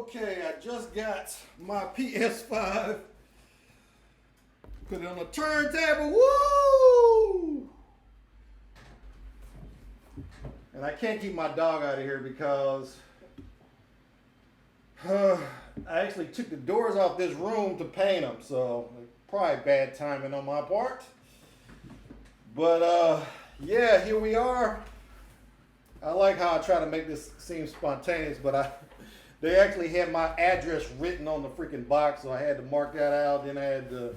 Okay, I just got my PS5. Put it on the turntable. Woo! And I can't keep my dog out of here because I actually took the doors off this room to paint them. So probably bad timing on my part. But yeah, here we are. I like how I try to make this seem spontaneous, but they actually had my address written on the freaking box, so I had to mark that out. Then I had to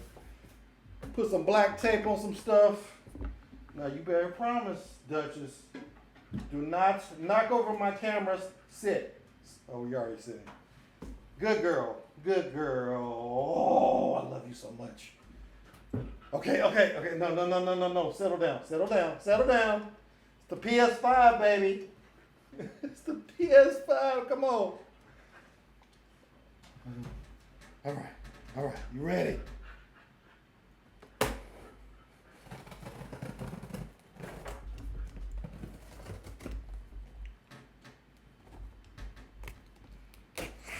put some black tape on some stuff. Now you better promise, Duchess, do not knock over my cameras. Sit. Oh, you already sitting. Good girl. Good girl. Oh, I love you so much. Okay. No. Settle down. It's the PS5, baby. It's the PS5. Come on. All right. You ready?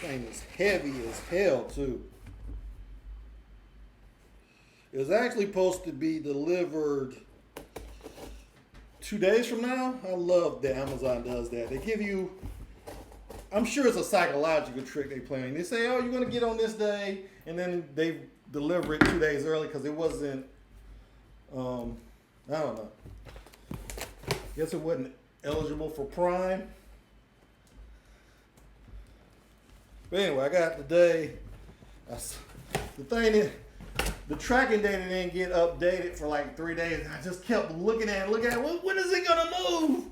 Thing is heavy as hell too. It was actually supposed to be delivered 2 days from now. I love that Amazon does that. They give you, I'm sure it's a psychological trick they playing. They say, oh, you're going to get on this day, and then they deliver it 2 days early because it wasn't, I don't know. Guess it wasn't eligible for Prime. But anyway, I got the day. The thing is, the tracking data didn't get updated for like 3 days. I just kept looking at it. When is it gonna move?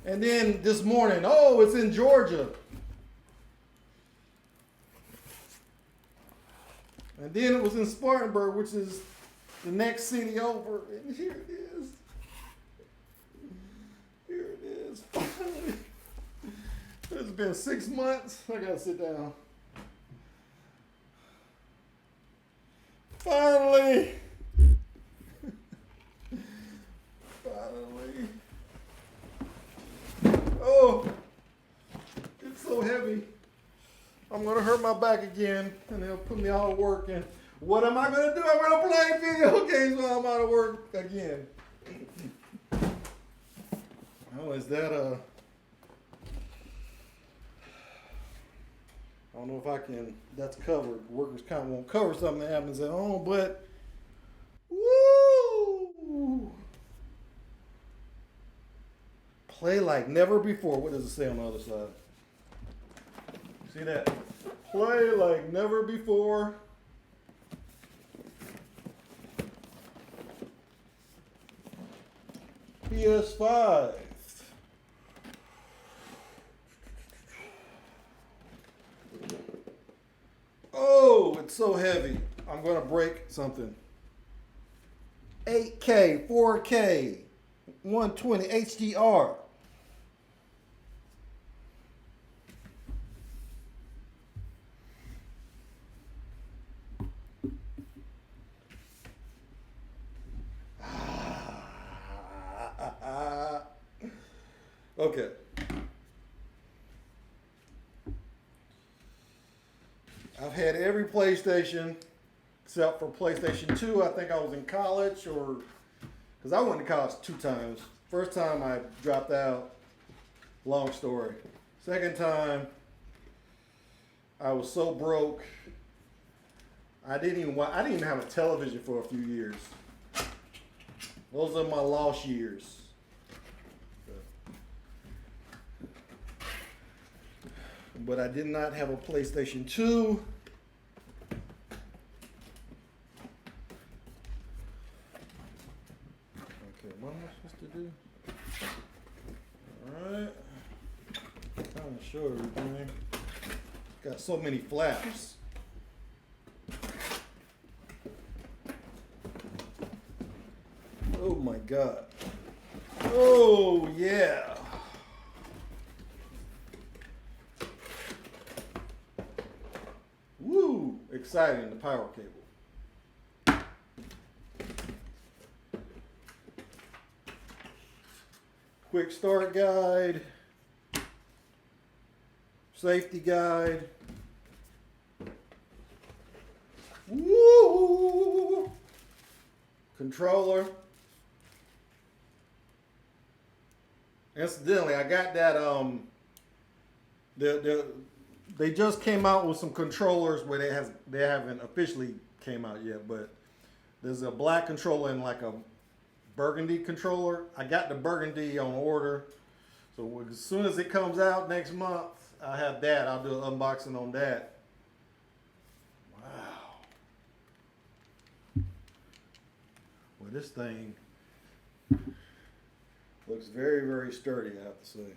And then this morning, oh, it's in Georgia. And then it was in Spartanburg, which is the next city over. And here it is. Here it is. Finally. It's been 6 months. I gotta sit down. Finally. Oh, it's so heavy. I'm gonna hurt my back again, and they'll put me out of work. And what am I gonna do? I'm gonna play video games while I'm out of work again. Oh, is that I don't know if I can, that's covered. Workers' comp won't cover something that happens at home, but woo! Play like never before. What does it say on the other side? See that? Play like never before. PS5. Oh, it's so heavy. I'm going to break something. 8K, 4K, 120 HDR. Okay. I've had every PlayStation except for PlayStation 2. I think I was in college because I went to college 2 times. First time I dropped out. Long story. Second time, I was so broke. I didn't even have a television for a few years. Those are my lost years. But I did not have a PlayStation 2. Okay, what am I supposed to do? Alright. Trying to show everything. Got so many flaps. Oh my God. Oh yeah. Woo! Exciting, the power cable. Quick start guide. Safety guide. controller. Incidentally, I got that they just came out with some controllers where they haven't officially came out yet, but there's a black controller and like a burgundy controller. I got the burgundy on order, so as soon as it comes out next month, I have that. I'll do an unboxing on that. Wow. Well, this thing looks very, very sturdy, I have to say.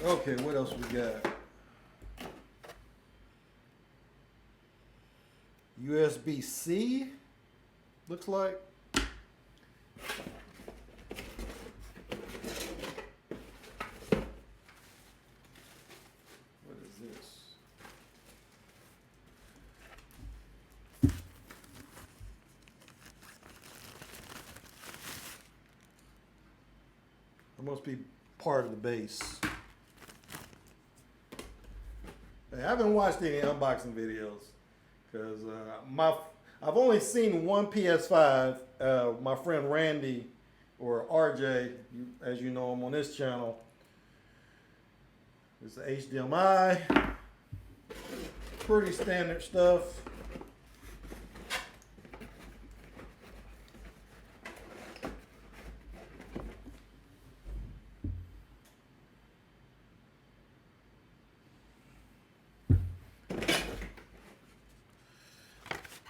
Okay, what else we got? USB-C, looks like. What is this? It must be part of the base. Hey, I haven't watched any unboxing videos because I've only seen one PS5. My friend Randy, or RJ, as you know him on this channel, it's the HDMI. Pretty standard stuff.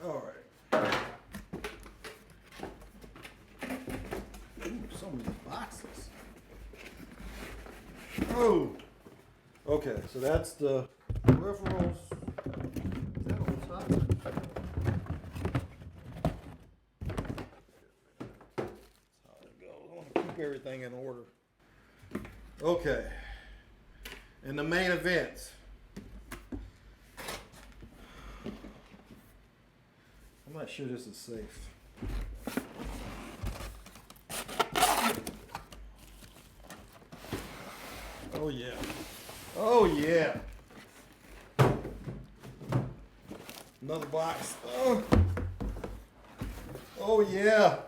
All right. Ooh, so many boxes. Oh. Okay, so that's the peripherals. Is that on top? That's how it goes. I want to keep everything in order. Okay. And the main event. I'm not sure this is safe. Oh yeah. Oh yeah. Another box. Oh yeah.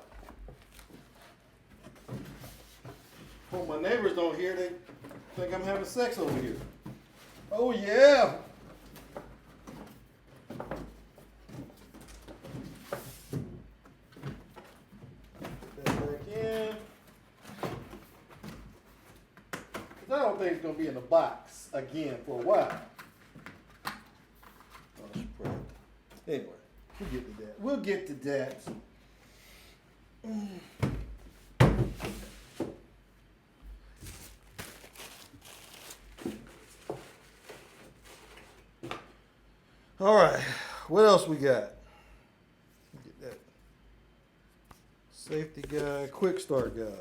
Hope my neighbors don't hear. They think I'm having sex over here. Oh yeah. I don't think it's going to be in the box again for a while. Oh, anyway, we'll get to that. We'll get to that. All right, what else we got? Get that safety guide, quick start guide.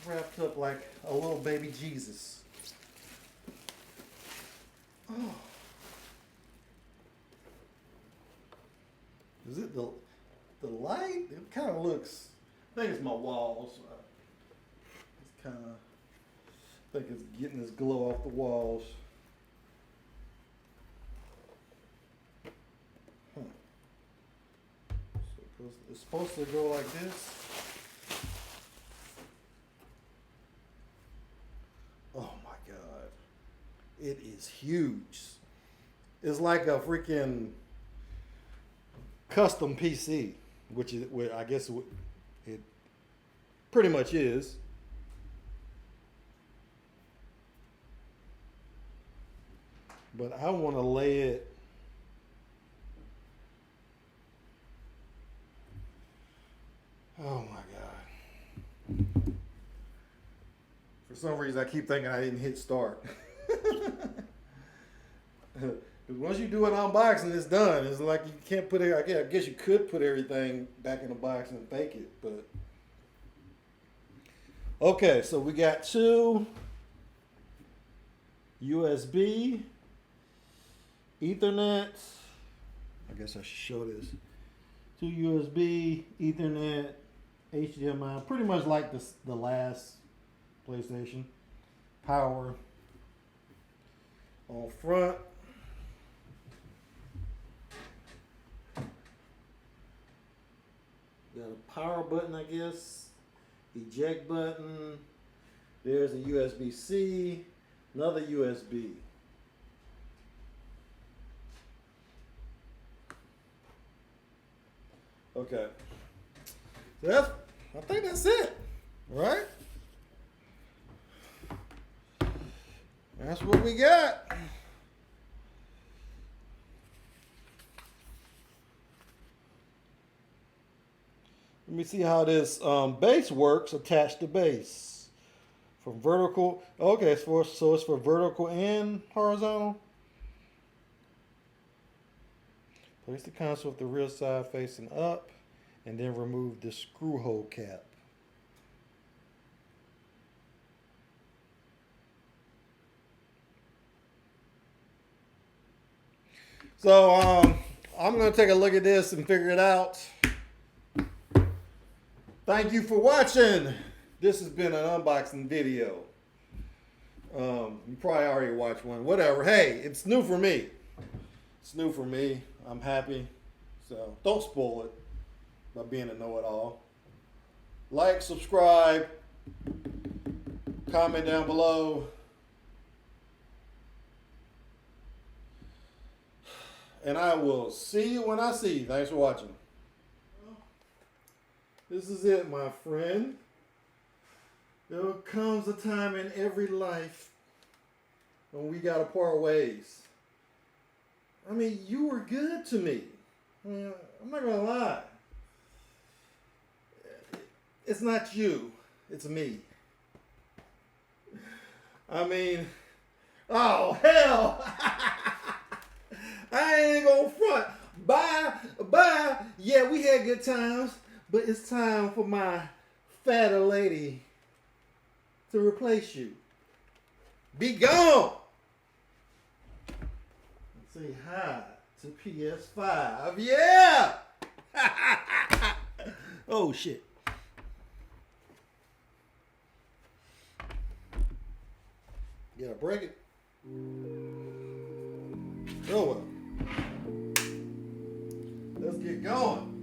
Wrapped up like a little baby Jesus. Oh. Is it the light? It kind of looks, I think it's my walls. It's kind of, I think it's getting this glow off the walls. Huh. So it's supposed to go like this. Oh my God. It is huge. It's like a freaking custom PC, which is, I guess it pretty much is. But I want to lay it oh my God. For some reason, I keep thinking I didn't hit start. Because once you do an unboxing, it's done. It's like you can't put it. I guess you could put everything back in the box and fake it, but okay. So we got two USB, Ethernet. I guess I should show this. 2 USB, Ethernet, HDMI. Pretty much like the last PlayStation. Power on front. Got a power button, I guess. Eject button. There's a USB-C. Another USB. Okay. So I think that's it. All right? That's what we got. Let me see how this base works. Attached to base. From vertical. Okay, so it's for vertical and horizontal. Place the console with the rear side facing up, and then remove the screw hole cap. So I'm going to take a look at this and figure it out. Thank you for watching. This has been an unboxing video. You probably already watched one. Whatever. Hey, it's new for me. It's new for me. I'm happy. So don't spoil it by being a know-it-all. Like, subscribe, comment down below. And I will see you when I see you. Thanks for watching. This is it, my friend. There comes a time in every life when we gotta part ways. I mean, you were good to me. I mean, I'm not gonna lie. It's not you, it's me. I mean, oh hell! I ain't gonna front. Bye. Yeah, we had good times, but it's time for my fatter lady to replace you. Be gone. Say hi to PS5. Yeah. Oh shit. Yeah, break it. Oh well. Let's get going.